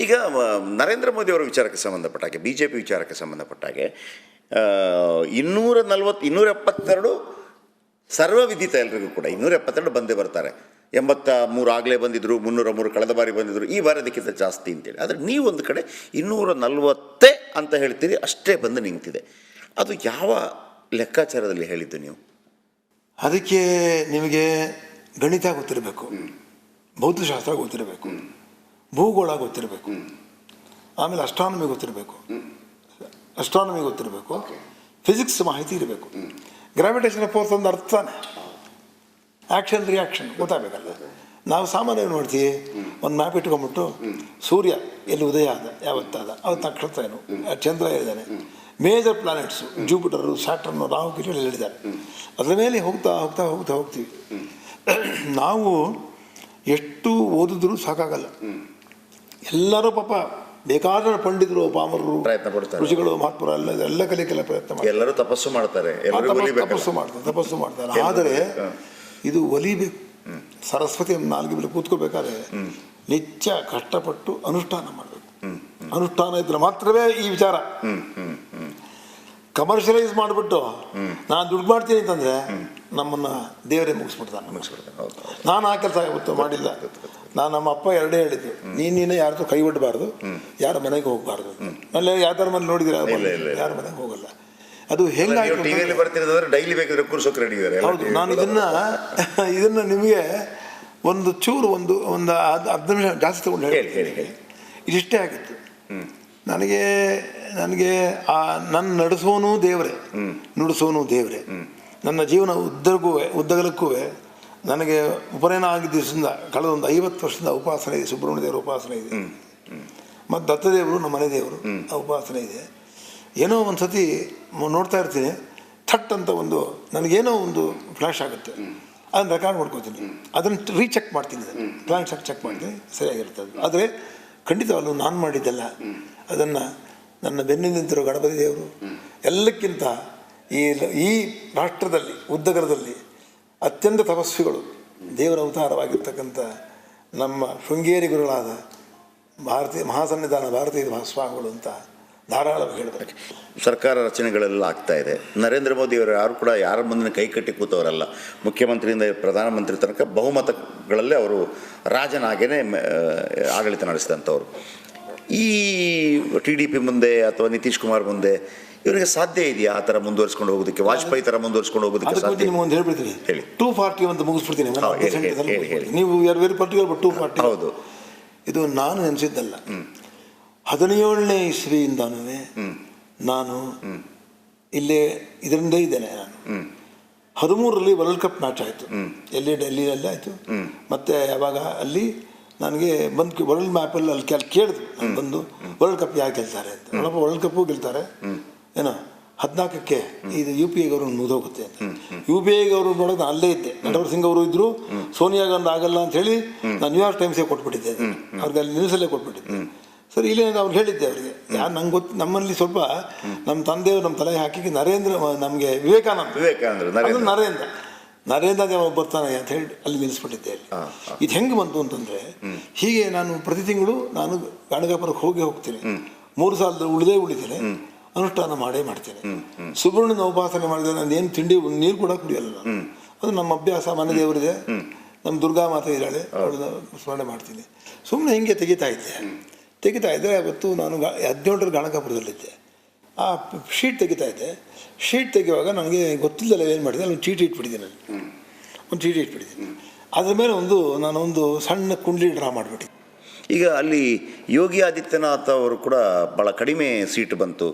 ಈಗ ನರೇಂದ್ರ ಮೋದಿ ಅವರ ವಿಚಾರಕ್ಕೆ ಸಂಬಂಧಪಟ್ಟಾಗೆ, ಬಿ ಜೆ ಪಿ ವಿಚಾರಕ್ಕೆ ಸಂಬಂಧಪಟ್ಟಾಗೆ 272 ಸರ್ವವಿದಿತ ಎಲ್ರಿಗೂ ಕೂಡ 272 ಬಂದೇ ಬರ್ತಾರೆ. 83 ಆಗಲೇ ಬಂದಿದ್ದರು, 303 ಕಳೆದ ಬಾರಿ ಬಂದಿದ್ದರು, ಈ ಬಾರಿ ಅದಕ್ಕಿಂತ ಜಾಸ್ತಿ ಅಂತೇಳಿ. ಆದರೆ ನೀವು ಒಂದು ಕಡೆ 240 ಅಂತ ಹೇಳ್ತೀರಿ, ಅಷ್ಟೇ ಬಂದು ನಿಂತಿದೆ. ಅದು ಯಾವ ಲೆಕ್ಕಾಚಾರದಲ್ಲಿ ಹೇಳಿದ್ದು ನೀವು? ಅದಕ್ಕೆ ನಿಮಗೆ ಗಣಿತ ಗೊತ್ತಿರಬೇಕು, ಭೌತಶಾಸ್ತ್ರ ಗೊತ್ತಿರಬೇಕು, ಭೂಗೋಳ ಗೊತ್ತಿರಬೇಕು, ಆಮೇಲೆ ಅಸ್ಟ್ರಾನಮಿ ಗೊತ್ತಿರಬೇಕು, ಫಿಸಿಕ್ಸ್ ಮಾಹಿತಿ ಇರಬೇಕು. ಗ್ರಾವಿಟೇಷನ್ ಫೋರ್ಸ್ ಒಂದು ಅರ್ಥನೇ, ಆ್ಯಕ್ಷನ್ ರಿಯಾಕ್ಷನ್ ಗೊತ್ತಾಗಬೇಕಲ್ಲ. ನಾವು ಸಾಮಾನ್ಯವಾಗಿ ನೋಡ್ತೀವಿ, ಒಂದು ಮ್ಯಾಪ್ ಇಟ್ಕೊಂಡ್ಬಿಟ್ಟು ಸೂರ್ಯ ಎಲ್ಲಿ ಉದಯ ಆದ, ಯಾವತ್ತಾದ, ಅವತ್ತು ನಕ್ಷತ್ರ ಏನು, ಚಂದ್ರ ಇದ್ದಾನೆ, ಮೇಜರ್ ಪ್ಲಾನೆಟ್ಸು ಜೂಪಿಟರು, ಸ್ಯಾಟರ್ನು, ರಾಹು, ಕೇತು ಎಲ್ಲ ಹೇಳಿದ್ದಾರೆ. ಅದರ ಮೇಲೆ ಹೋಗ್ತೀವಿ. ನಾವು ಎಷ್ಟು ಓದಿದ್ರೂ ಸಾಕಾಗಲ್ಲ. ಎಲ್ಲರೂ ಪಾಪ ಬೇಕಾದ ಪಂಡಿತರು, ಪಾಮರರು, ಪ್ರಯತ್ನ ಪಡ್ತಾರೆ, ಋಷಿಗಳು, ಮಹಾತ್ಮರು ಎಲ್ಲ ಕಲಿಕೆಲ್ಲ ಪ್ರಯತ್ನ ಮಾಡ್ತಾರೆ. ಎಲ್ಲರೂ ತಪಸ್ಸು ಮಾಡ್ತಾರೆ. ಆದರೆ ಇದು ಒಲಿಬೇಕು. ಸರಸ್ವತಿ ನಾಲ್ಕು ಮೇಲೆ ಕೂತ್ಕೋಬೇಕಾದ್ರೆ ನಿತ್ಯ ಕಷ್ಟಪಟ್ಟು ಅನುಷ್ಠಾನ ಮಾಡಬೇಕು. ಅನುಷ್ಠಾನ ಇದ್ರೆ ಮಾತ್ರವೇ ಈ ವಿಚಾರ. ಕಮರ್ಷಿಯಲೈಸ್ ಮಾಡಿಬಿಟ್ಟು ನಾನು ದುಡ್ಡು ಮಾಡ್ತೀನಿ ಅಂತಂದರೆ ನಮ್ಮನ್ನು ದೇವರೇ ಮುಗಿಸ್ಬಿಡ್ತಾನೆ. ನಾನು ಆ ಕೆಲಸ ಮಾಡಿಲ್ಲ. ನಮ್ಮ ಅಪ್ಪ ಎರಡೇ ಹೇಳಿದ್ದು, ನೀನೇ ಯಾರ್ದು ಕೈ ಒಡ್ಡಬಾರ್ದು, ಯಾರ ಮನೆಗೆ ಹೋಗಬಾರ್ದು. ಅಲ್ಲೇ ಯಾವ್ದಾರ ಮನೆ ನೋಡಿದ್ರೆ ಯಾರ ಮನೆಗೆ ಹೋಗಲ್ಲ. ಅದು ಹೆಂಗಾಯ್ತು? ಹೌದು. ನಾನು ಇದನ್ನ ನಿಮಗೆ ಒಂದು ಚೂರು ಒಂದು 10 ನಿಮಿಷ ಜಾಸ್ತಿ ತಗೊಂಡು ಹೇಳಿ. ಇದಿಷ್ಟೇ ಆಗಿತ್ತು. ನನಗೆ ನನ್ನ ನಡೆಸೋನು ದೇವರೇ, ನುಡಿಸೋನು ದೇವರೇ. ನನ್ನ ಜೀವನ ಉದ್ದಗಲಕ್ಕೂ ನನಗೆ ಉಪನಯನ ಆಗಿದ್ದ ದಿವಸದಿಂದ ಕಳೆದ ಒಂದು 50 ವರ್ಷದಿಂದ ಉಪಾಸನೆ ಇದೆ. ಸುಬ್ರಹ್ಮಣ್ಯ ದೇವರ ಉಪಾಸನೆ ಇದೆ, ಮತ್ತು ದತ್ತದೇವರು ನಮ್ಮ ಮನೆ ದೇವರು ಆ ಉಪಾಸನೆ ಇದೆ. ಏನೋ ಒಂದು ಸತಿ ನೋಡ್ತಾ ಇರ್ತೀನಿ, ಥಟ್ ಅಂತ ನನಗೇನೋ ಒಂದು ಫ್ಲ್ಯಾಶ್ ಆಗುತ್ತೆ. ಅದನ್ನು ರೆಕಾರ್ಡ್ ಮಾಡ್ಕೋತೀನಿ, ಅದನ್ನು ರೀಚೆಕ್ ಮಾಡ್ತೀನಿ, ಪ್ಲಾನ್ ಚೆಕ್ ಮಾಡ್ತೀನಿ, ಸರಿಯಾಗಿರ್ತದೆ. ಆದರೆ ಖಂಡಿತವಾಗ್ಲೂ ನಾನು ಮಾಡಿದ್ದೆಲ್ಲ. ಅದನ್ನು ನನ್ನ ಬೆನ್ನಿಂದ ನಿಂತಿರೋ ಗಣಪತಿ ದೇವರು, ಎಲ್ಲಕ್ಕಿಂತ ಈ ರಾಷ್ಟ್ರದಲ್ಲಿ ಉದ್ದಗರದಲ್ಲಿ ಅತ್ಯಂತ ತಪಸ್ವಿಗಳು, ದೇವರ ಅವತಾರವಾಗಿರ್ತಕ್ಕಂಥ ನಮ್ಮ ಶೃಂಗೇರಿ ಗುರುಗಳಾದ ಮಹಾಸನ್ನಿಧಾನ ಭಾರತೀಯ ಸ್ವಾಮಿಗಳು ಅಂತ ಧಾರಾಳವಾಗಿ ಹೇಳಬೇಕು. ಸರ್ಕಾರ ರಚನೆಗಳೆಲ್ಲ ಆಗ್ತಾ ಇದೆ. ನರೇಂದ್ರ ಮೋದಿಯವರು ಯಾರು ಕೂಡ ಯಾರ ಮುಂದೆ ಕೈ ಕಟ್ಟಿ ಕೂತವರಲ್ಲ. ಮುಖ್ಯಮಂತ್ರಿಯಿಂದ ಪ್ರಧಾನಮಂತ್ರಿ ತನಕ ಬಹುಮತಗಳಲ್ಲೇ ಅವರು ರಾಜನಾಗೇ ಆಡಳಿತ ನಡೆಸಿದಂಥವ್ರು. ಈ TDP ಮುಂದೆ ಅಥವಾ ನಿತೀಶ್ ಕುಮಾರ್ ಮುಂದೆ ಇವರಿಗೆ ಸಾಧ್ಯ ಇದೆಯಾ ಆ ಥರ ಮುಂದುವರಿಸ್ಕೊಂಡು ಹೋಗೋದಕ್ಕೆ? ವಾಜಪೇಯಿ ಥರ ಮುಂದುವರಿಸ್ಕೊಂಡು ಹೋಗೋದಕ್ಕೆ ಸಾಧ್ಯ? ಒಂದು ಹೇಳ್ಬಿಡ್ತೀನಿ, ಹೇಳಿ. 240 ಅಂತ ಮುಗಿಸ್ಬಿಡ್ತೀನಿ. ನೀವು ವೆರಿ ಪರ್ಟಿಕ್ಯುಲರ್ 240. ಹೌದು. ಇದು ನಾನು ನೆನೆಸಿದ್ದಲ್ಲ. 17ನೇ ಇಸ್ವಿಯಿಂದಾನು ನಾನು ಇಲ್ಲೇ ಇದರಿಂದೇ ಇದ್ದೇನೆ. ನಾನು 13ರಲ್ಲಿ ವರ್ಲ್ಡ್ ಕಪ್ ಮ್ಯಾಚ್ ಆಯಿತು, ಡೆಲ್ಲಿಯಲ್ಲಿ ಆಯಿತು. ಮತ್ತು ಯಾವಾಗ ಅಲ್ಲಿ ನನಗೆ ಬಂದು ವರ್ಲ್ಡ್ ಮ್ಯಾಪಲ್ಲಿ ಅಲ್ಲಿ ಕೇಳಿದ್ರು, ನಾನು ಬಂದು ವರ್ಲ್ಡ್ ಕಪ್ ಯಾಕೆ ಗೆಲ್ತಾರೆ ಅಂತ. ನೋಡಪ್ಪ, ವರ್ಲ್ಡ್ ಕಪ್ಪು ಗೆಲ್ತಾರೆ ಏನೋ 14ಕ್ಕೆ ಇದು UPA ಗೌರವ್ರು ಮುಗಿದೋಗುತ್ತೆ ಅಂತ. UPA ಗೌರವ್ ನೋಡೋಕೆ ನಾನು ಅಲ್ಲೇ ಇದ್ದೆ. ನಟವರ್ ಸಿಂಗ್ ಅವರು ಇದ್ದರು, ಸೋನಿಯಾ ಗಾಂಧಿ ಆಗಲ್ಲ ಅಂತ ಹೇಳಿ ನಾನು ನ್ಯೂಯಾರ್ಕ್ ಟೈಮ್ಸೇ ಕೊಟ್ಬಿಟ್ಟಿದ್ದೆ, ಅವ್ರಿಗೆ ಅಲ್ಲಿ ನ್ಯೂಸಲ್ಲೇ ಕೊಟ್ಬಿಟ್ಟಿದ್ದೆ. ಸರಿ, ಇಲ್ಲೇ ಅವ್ರು ಹೇಳಿದ್ದೆ ಅವರಿಗೆ, ನಂಗೆ ಗೊತ್ತು, ನಮ್ಮಲ್ಲಿ ಸ್ವಲ್ಪ ನಮ್ಮ ತಂದೆಯವರು ನಮ್ಮ ತಲೆಗೆ ಹಾಕಿ ನಮಗೆ ವಿವೇಕಾನಂದ ನರೇಂದ್ರ ಬರ್ತಾನೆ ಅಂತ ಹೇಳಿ ಅಲ್ಲಿ ನಿಲ್ಲಿಸ್ಬಿಟ್ಟಿದ್ದೆ. ಅಲ್ಲಿ ಇದು ಹೆಂಗೆ ಬಂತು ಅಂತಂದರೆ, ಹೀಗೆ ನಾನು ಪ್ರತಿ ತಿಂಗಳು ನಾನು ಗಾಣಗಾಪುರಕ್ಕೆ ಹೋಗ್ತೀನಿ. 3 ಸಾಲದಲ್ಲಿ ಉಳಿತೇನೆ, ಅನುಷ್ಠಾನ ಮಾಡ್ತೇನೆ. ಸುಬ್ರಹ್ಮಣ್ಯನ ಉಪಾಸನೆ ಮಾಡಿದರೆ ನಾನು ಏನು ನೀರು ಕೂಡ ಕುಡಿಯಲ್ಲ ನಾನು. ಅದು ನಮ್ಮ ಅಭ್ಯಾಸ. ಮನೆ ದೇವರಿದೆ, ನಮ್ಮ ದುರ್ಗಾ ಮಾತೆ ಇದ್ದಾಳೆ, ಅವಳನ್ನ ಸ್ಮರಣೆ ಮಾಡ್ತೀನಿ. ಸುಮ್ಮನೆ ಹಿಂಗೆ ತೆಗಿತಾ ಇದ್ದೆ. ಅವತ್ತು ನಾನು 17ರಲ್ಲಿ ಗಾಣಗಾಪುರದಲ್ಲಿದ್ದೆ. ಆ ಶೀಟ್ ತೆಗಿತಾ ಇದ್ದೆ. ಶೀಟ್ ತೆಗೆಯುವಾಗ ನನಗೆ ಗೊತ್ತಿಲ್ಲದಲ್ಲ ಏನು ಮಾಡಿದೆ, ಒಂದು ಚೀಟಿ ಇಟ್ಬಿಟ್ಟಿದ್ದೀನಿ. ಅದ್ರ ಮೇಲೆ ನಾನೊಂದು ಸಣ್ಣ ಕುಂಡ್ಲಿ ಡ್ರಾ ಮಾಡಿಬಿಟ್ಟಿದ್ದೆ. ಈಗ ಅಲ್ಲಿ ಯೋಗಿ ಆದಿತ್ಯನಾಥ್ ಅವರು ಕೂಡ ಭಾಳ ಕಡಿಮೆ ಸೀಟ್ ಬಂತು.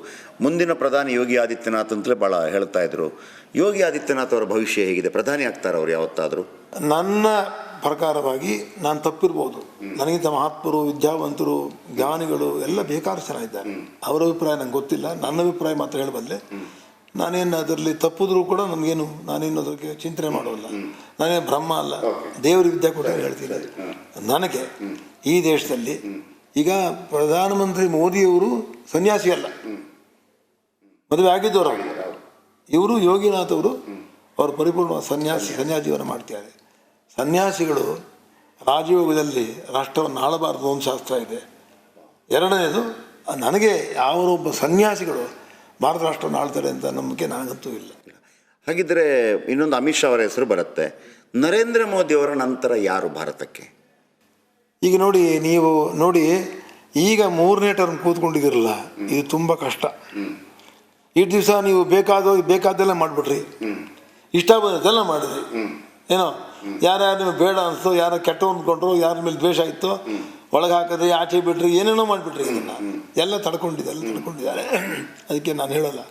ಮುಂದಿನ ಪ್ರಧಾನಿ ಯೋಗಿ ಆದಿತ್ಯನಾಥ್ ಅಂತಲೇ ಭಾಳ ಹೇಳ್ತಾ ಇದ್ರು. ಯೋಗಿ ಆದಿತ್ಯನಾಥ್ ಅವರ ಭವಿಷ್ಯ ಹೇಗಿದೆ? ಪ್ರಧಾನಿ ಆಗ್ತಾರೆ ಅವರು ಯಾವತ್ತಾದರೂ? ನನ್ನ ಪ್ರಕಾರವಾಗಿ ನಾನು ತಪ್ಪಿರ್ಬೋದು. ನನಗಿಂತ ಮಹಾತ್ಮರು, ವಿದ್ಯಾವಂತರು, ಜ್ಞಾನಿಗಳು ಎಲ್ಲ ಬೇಕಾದ್ರೂ ಚೆನ್ನಾಗಿದ್ದಾರೆ. ಅವರ ಅಭಿಪ್ರಾಯ ನಂಗೆ ಗೊತ್ತಿಲ್ಲ. ನನ್ನ ಅಭಿಪ್ರಾಯ ಮಾತ್ರ ಹೇಳಬಲ್ಲೆ. ನಾನೇನು ಅದರಲ್ಲಿ ತಪ್ಪಿದ್ರೂ ಕೂಡ ನಮಗೇನು, ನಾನೇನು ಅದಕ್ಕೆ ಚಿಂತನೆ ಮಾಡೋಲ್ಲ. ನಾನೇನು ಬ್ರಹ್ಮ ಅಲ್ಲ, ದೇವರ ವಿದ್ಯೆ ಕೊಟ್ಟು ಹೇಳ್ತೀನಿ. ನನಗೆ ಈ ದೇಶದಲ್ಲಿ ಈಗ ಪ್ರಧಾನಮಂತ್ರಿ ಮೋದಿಯವರು ಸನ್ಯಾಸಿ ಅಲ್ಲ, ಮದುವೆ ಆಗಿದ್ದವರು. ಇವರು ಯೋಗಿನಾಥ್ ಅವರು ಪರಿಪೂರ್ಣ ಸನ್ಯಾಸಿ ಜೀವನ ಮಾಡ್ತಿದ್ದಾರೆ. ಸನ್ಯಾಸಿಗಳು ರಾಜಯೋಗದಲ್ಲಿ ರಾಷ್ಟ್ರವನ್ನು ಆಳಬಾರದು ಒಂದು ಶಾಸ್ತ್ರ ಇದೆ. ಎರಡನೇದು ನನಗೆ ಯಾವರೊಬ್ಬ ಸನ್ಯಾಸಿಗಳು ಭಾರತ ರಾಷ್ಟ್ರವನ್ನು ಆಳ್ತಾರೆ ಅಂತ ನಂಬಿಕೆ ನನಗಂತೂ ಇಲ್ಲ. ಹಾಗಿದ್ದರೆ ಇನ್ನೊಂದು ಅಮಿತ್ ಶಾ ಅವರ ಹೆಸರು ಬರುತ್ತೆ. ನರೇಂದ್ರ ಮೋದಿಯವರ ನಂತರ ಯಾರು ಭಾರತಕ್ಕೆ? ಈಗ ನೀವು ನೋಡಿ ಈಗ 3ನೇ ಟರ್ಮ್ ಕೂತ್ಕೊಂಡಿದ್ದೀರಲ್ಲ, ಇದು ತುಂಬ ಕಷ್ಟ. ಇಷ್ಟು ದಿವಸ ನೀವು ಬೇಕಾದ್ದೆಲ್ಲ ಮಾಡಿಬಿಟ್ರಿ, ಇಷ್ಟ ಬಂದದ್ದೆಲ್ಲ ಮಾಡಿದ್ರಿ. ಏನೋ ಯಾರ್ಯಾರು ನಿಮಗೆ ಬೇಡ ಅನಿಸ್ತೋ, ಯಾರು ಕೆಟ್ಟ ಅಂದ್ಕೊಂಡ್ರು, ಯಾರ ಮೇಲೆ ದ್ವೇಷ ಇತ್ತು ಒಳಗೆ ಹಾಕಿದ್ರಿ, ಆಚೆ ಬಿಟ್ರಿ, ಏನೇನೋ ಮಾಡಿಬಿಟ್ರಿ. ಇದನ್ನು ಎಲ್ಲ ತಡ್ಕೊಂಡಿದ್ದಾರೆ. ಅದಕ್ಕೆ ನಾನು ಹೇಳೋಲ್ಲ,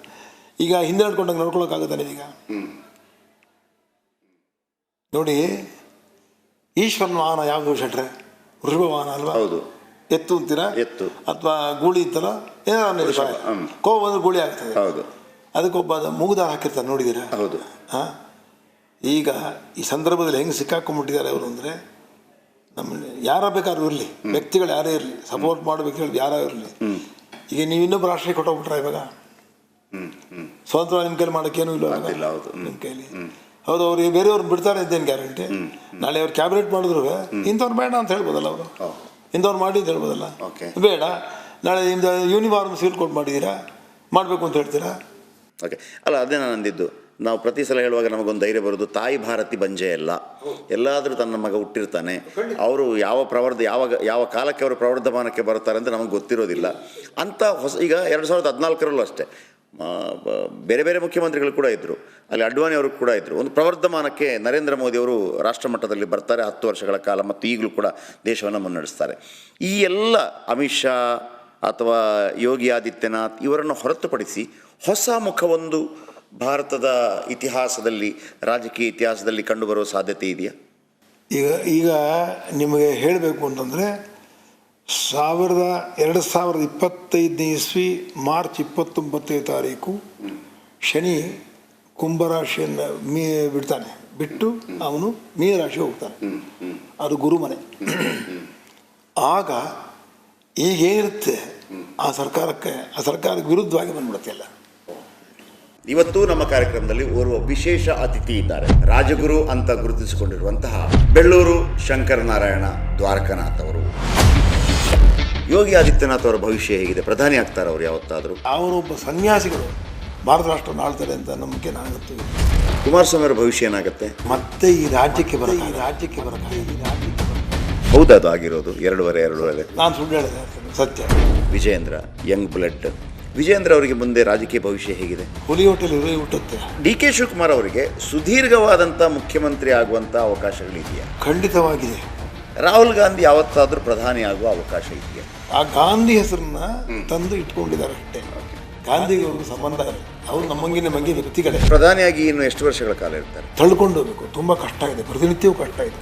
ಈಗ ಹಿಂದೆ ನಡ್ಕೊಂಡಾಗ ನೋಡ್ಕೊಳಕ್ಕಾಗುತ್ತೆ ನೀವೀಗ. ನೋಡಿ, ಈಶ್ವರನ ವಾಹನ ಯಾವುದು ಶೆಟ್ರೆ? ವೃಷಭ ವಾಹನ ಅಲ್ವಾ? ಹೌದು. ಎತ್ತು ಅಂತೀರಾ? ಎತ್ತು ಅಥವಾ ಗೂಳಿ ಇತ್ತಲ್ಲ, ಏನೋ ಕೋವ ಬಂದ್ರೆ ಗೂಳಿ ಆಗ್ತದೆ. ಹೌದು. ಅದಕ್ಕೊಬ್ಬ ಮೂಗುದಾರ ಹಾಕಿರ್ತಾರೆ, ನೋಡಿದ್ದೀರಾ? ಹೌದು. ಹಾಂ, ಈಗ ಈ ಸಂದರ್ಭದಲ್ಲಿ ಹೆಂಗೆ ಸಿಕ್ಕಾಕೊಂಡ್ಬಿಟ್ಟಿದ್ದಾರೆ ಅವರು ಅಂದರೆ, ನಮ್ಮ ಯಾರ ಬೇಕಾದ್ರೂ ಇರಲಿ, ವ್ಯಕ್ತಿಗಳು ಯಾರೇ ಇರಲಿ, ಸಪೋರ್ಟ್ ಮಾಡಬೇಕು ಹೇಳಿ ಯಾರೋ ಇರಲಿ. ಈಗ ನೀವು ಇನ್ನೊಬ್ಬ ರಾಷ್ಟ್ರೀಯ ಕೊಟ್ಟೋಗ್ಬಿಟ್ರೆ ಇವಾಗ ಸ್ವತಂತ್ರ ನಿಮ್ಮ ಕೈಲಿ ಮಾಡೋಕ್ಕೇನೂ ಇಲ್ಲ ನಿಮ್ಮ ಕೈಲಿ. ಹೌದು, ಅವ್ರಿಗೆ ಬೇರೆಯವ್ರು ಬಿಡ್ತಾರೆ ಇದ್ದೇನು ಗ್ಯಾರಂಟಿ? ನಾಳೆ ಅವ್ರು ಕ್ಯಾಬಿನೆಟ್ ಮಾಡಿದ್ರು ಇಂಥವ್ರು ಬೇಡ ಅಂತ ಹೇಳ್ಬೋದಲ್ಲ, ಅವರು ಇಂಥವ್ರು ಮಾಡಿ ಅಂತ ಹೇಳ್ಬೋದಲ್ಲ. ಬೇಡ, ನಾಳೆ ನಿಮ್ದು ಯೂನಿಫಾರ್ಮ್ ಸಿವಿಲ್ ಕೋಡ್ ಮಾಡಿದ್ದೀರಾ, ಮಾಡಬೇಕು ಅಂತ ಹೇಳ್ತೀರಾ? ಓಕೆ, ಅಲ್ಲ ಅದೇ ನಾನು ಅಂದಿದ್ದು. ನಾವು ಪ್ರತಿ ಸಲ ಹೇಳುವಾಗ ನಮಗೊಂದು ಧೈರ್ಯ ಬರೋದು, ತಾಯಿ ಭಾರತಿ ಬಂಜೆ ಅಲ್ಲ, ಎಲ್ಲಾದರೂ ತನ್ನ ಮಗ ಹುಟ್ಟಿರ್ತಾನೆ, ಅವರು ಯಾವ ಕಾಲಕ್ಕೆ ಅವರು ಪ್ರವರ್ಧಮಾನಕ್ಕೆ ಬರ್ತಾರೆ ಅಂತ ನಮಗೆ ಗೊತ್ತಿರೋದಿಲ್ಲ ಅಂತ. ಈಗ 2014ರಲ್ಲೂ ಅಷ್ಟೇ ಬೇರೆ ಬೇರೆ ಮುಖ್ಯಮಂತ್ರಿಗಳು ಕೂಡ ಇದ್ದರು, ಅಲ್ಲಿ ಅಡ್ವಾಣಿ ಅವರು ಕೂಡ ಇದ್ದರು. ಒಂದು ಪ್ರವರ್ಧಮಾನಕ್ಕೆ ನರೇಂದ್ರ ಮೋದಿಯವರು ರಾಷ್ಟ್ರ ಮಟ್ಟದಲ್ಲಿ ಬರ್ತಾರೆ 10 ವರ್ಷಗಳ ಕಾಲ, ಮತ್ತು ಈಗಲೂ ಕೂಡ ದೇಶವನ್ನು ಮುನ್ನಡೆಸ್ತಾರೆ. ಈ ಎಲ್ಲ ಅಮಿತ್ ಶಾ ಅಥವಾ ಯೋಗಿ ಆದಿತ್ಯನಾಥ್ ಇವರನ್ನು ಹೊರತುಪಡಿಸಿ ಹೊಸ ಮುಖವೊಂದು ಭಾರತದ ಇತಿಹಾಸದಲ್ಲಿ, ರಾಜಕೀಯ ಇತಿಹಾಸದಲ್ಲಿ ಕಂಡುಬರುವ ಸಾಧ್ಯತೆ ಇದೆಯಾ? ಈಗ ನಿಮಗೆ ಹೇಳಬೇಕು ಅಂತಂದರೆ 2025 ಇಸ್ವಿ ಮಾರ್ಚ್ 29ನೇ ತಾರೀಕು ಶನಿ ಕುಂಭರಾಶಿಯನ್ನು ಬಿಡ್ತಾನೆ, ಬಿಟ್ಟು ಅವನು ಮೀನರಾಶಿ ಹೋಗ್ತಾನೆ, ಅದು ಗುರುಮನೆ. ಆಗ ಈಗೇನಿರುತ್ತೆ ಆ ಸರ್ಕಾರಕ್ಕೆ ವಿರುದ್ಧವಾಗಿ ಬಂದ್ಬಿಡುತ್ತೆ ಎಲ್ಲ. ಇವತ್ತು ನಮ್ಮ ಕಾರ್ಯಕ್ರಮದಲ್ಲಿ ಓರ್ವ ವಿಶೇಷ ಅತಿಥಿ ಇದ್ದಾರೆ. ರಾಜಗುರು ಅಂತ ಗುರುತಿಸಿಕೊಂಡಿರುವಂತಹ ಬೆಳ್ಳೂರು ಶಂಕರನಾರಾಯಣ ದ್ವಾರಕನಾಥ್ ಅವರು. ಯೋಗಿ ಆದಿತ್ಯನಾಥ್ ಅವರ ಭವಿಷ್ಯ ಹೇಗಿದೆ? ಪ್ರಧಾನಿ ಆಗ್ತಾರೆ ಅವರು ಯಾವತ್ತಾದರೂ? ಅವರೊಬ್ಬ ಸನ್ಯಾಸಿಗಳು ಭಾರತ ರಾಷ್ಟ್ರವನ್ನು ಆಳ್ತಾರೆ ಅಂತ ನಂಬಿಕೆ ನನಗಂತೂ ಇಲ್ಲ. ಕುಮಾರಸ್ವಾಮಿ ಅವರ ಭವಿಷ್ಯ ಏನಾಗುತ್ತೆ? ಮತ್ತೆ ಈ ರಾಜ್ಯಕ್ಕೆ ಬರ ಹೌದು, ಅದು ಆಗಿರೋದು 2.5 ನಾನು ಸುಳ್ಳು ಹೇಳಿದೆ, ಸತ್ಯ. Vijayendra Young blood. ವಿಜಯೇಂದ್ರ ಅವರಿಗೆ ಮುಂದೆ ರಾಜಕೀಯ ಭವಿಷ್ಯ ಹೇಗಿದೆ? ಹುಲಿ ಹೋಟೆಲ್ ಹುಟ್ಟುತ್ತೆ. DK ಶಿವಕುಮಾರ್ ಅವರಿಗೆ ಸುದೀರ್ಘವಾದಂಥ ಮುಖ್ಯಮಂತ್ರಿ ಆಗುವಂಥ ಅವಕಾಶಗಳಿದೆಯಾ? ಖಂಡಿತವಾಗಿದೆ. ರಾಹುಲ್ ಗಾಂಧಿ ಯಾವತ್ತಾದರೂ ಪ್ರಧಾನಿ ಆಗುವ ಅವಕಾಶ ಇದೆಯಾ? ಆ ಗಾಂಧಿ ಹೆಸರನ್ನ ತಂದು ಇಟ್ಕೊಂಡಿದ್ದಾರೆ ಅಷ್ಟೇ. ಗಾಂಧಿಗೆ ಅವ್ರಿಗೆ ಸಂಬಂಧ ಇಲ್ಲ, ಅವರು ನಮ್ಮಂಗಿನ ವ್ಯಕ್ತಿಗಳೇ. ಪ್ರಧಾನಿಯಾಗಿ ಇನ್ನು ಎಷ್ಟು ವರ್ಷಗಳ ಕಾಲ ಇರ್ತಾರೆ? ತಳ್ಕೊಂಡು ಹೋಗ್ಬೇಕು, ತುಂಬ ಕಷ್ಟ ಇದೆ, ಪ್ರತಿನಿತ್ಯವೂ ಕಷ್ಟ ಇದೆ.